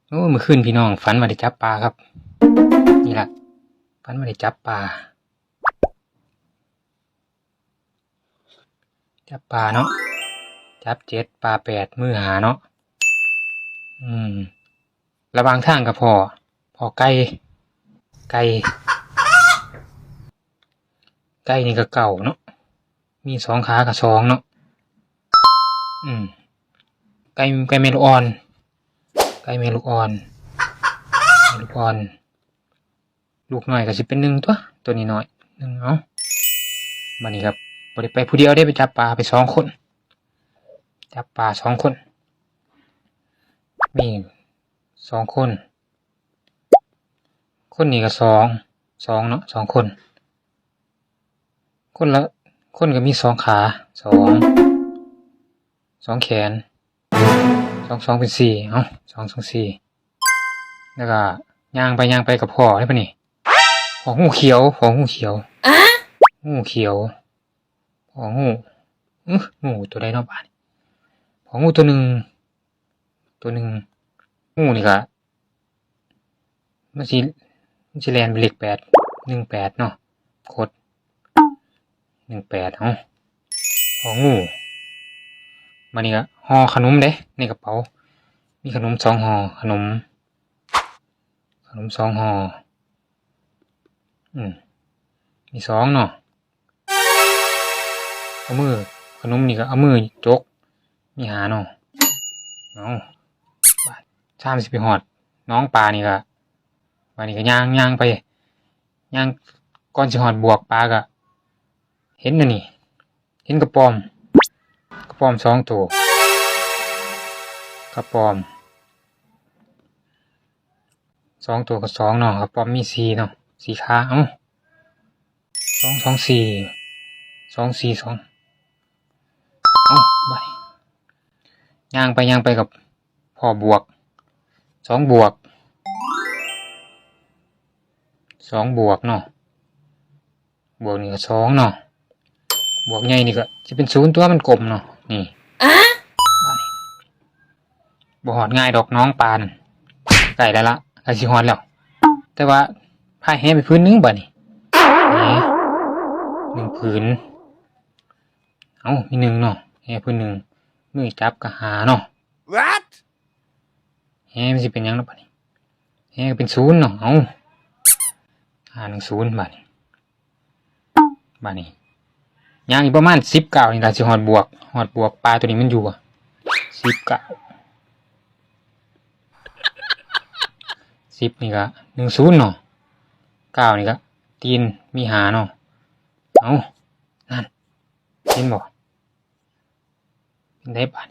โอ้เมื่อคืนพี่น้องฝันว่าได้จับปลาครับนี่แหละฝันว่าได้จับปลาเนาะจับ7ปลา8มือหาเนาะระหว่างทางกับพ่อไก่ไก่นี่ก็เก่าเนาะมี2ขากับ2เนาะไก่เมลูกอ่อนลูกน้อยก็สิเป็น1ตัวนี้น้อย1เอาบัดนี้ครับบ่ได้ไปผู้เดียวได้ไปจับปลาไป2คนจับปลา2คนมี2คนนี้ก็2เนาะ2คนก็มี2ขา2แขน2เป็น4เอ้า2 2 4แล้วก็ย่างไปกับพ่อได้ปะนี่พ่องูเขียวพ่องูเขียวงูตัวใดเนาะบาดพ่องูตัวหนึ่งงูนี่ก็มันสิแล่นเป็นเลข8 18เนาะกด18เอ้าพ่องูมานี่ก็ห่อขนมเด้ในกระเป๋ามีขนม2ห่อขนม2ห่อมี2เนาะเอามือขนมนี่ก็เอามือจกมีหาเนาะเอาบาด30ไปฮอดน้องปลานี่ก็บาดนี้ก็ย่างไปย่างก่อนสิฮอดบวกปลาก็เห็นน่ะนี่เห็นกระป๋อม2ตัวกระป๋อม2ตัวกับ2เนาะกระป๋อมมี4เนาะ4ขาเอ้า2 2 4 2 4 2เอ้าบาดย่างไปกับพ่อบวก2บวกเนาะบวกนี่ก็2เนาะบวกใหญ่นี่ก็จะเป็น0ตัวมันกลมเนาะนี่บ่ฮอดง่ายดอกน้องปานใกล้แล้วละใกล้สิฮอดแล้วแต่ว่าพายแหไปพื้นนึงบัดนี้แห1พื้นเอ้ามี1เนาะแหพื้น1มือจับก็หาเนาะ What แหมันสิเป็นหยังเนาะบัดนี้แหก็เป็น0เนาะเอ้า510บัดนี้ย่างอีกประมาณ19นี่ล่ะสิฮอดบวกปลาตัวนี้มันอยู่19 10นี่ก็10เนาะ9นี่ก็ตีนมีหาเนาะเอ้านั่นเห็นบ่เป็นได้บาด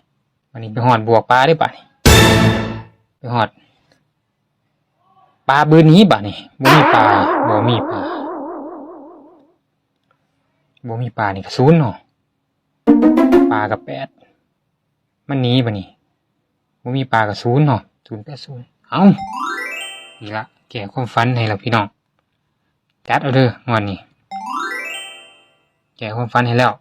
วันนี้ไปฮอดบวกปลาได้บาดนี้ไปฮอดปลาบืนนี้บาดนี้บ่มีปลานี่ก็0เนาะปลากับ8มันหนีบัดนี้บ่มีปลากับ0เนาะ080เอ้านี่ละแก้ความฝันให้ล่ะพี่น้องจัดเอาเด้องวดนี้แก้ความฝันให้แล้ว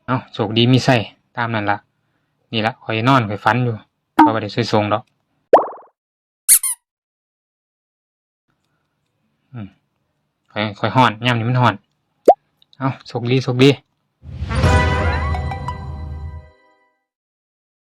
เอ้าโชคดีมีไส้ตามนั้นล่ะนี่ละข่อยนอนข่อยฝันอยู่ข่อยบ่ได้สวยทรงดอกข่อยฮ้อนยามนี้มันฮ้อนเอ้าโชคดี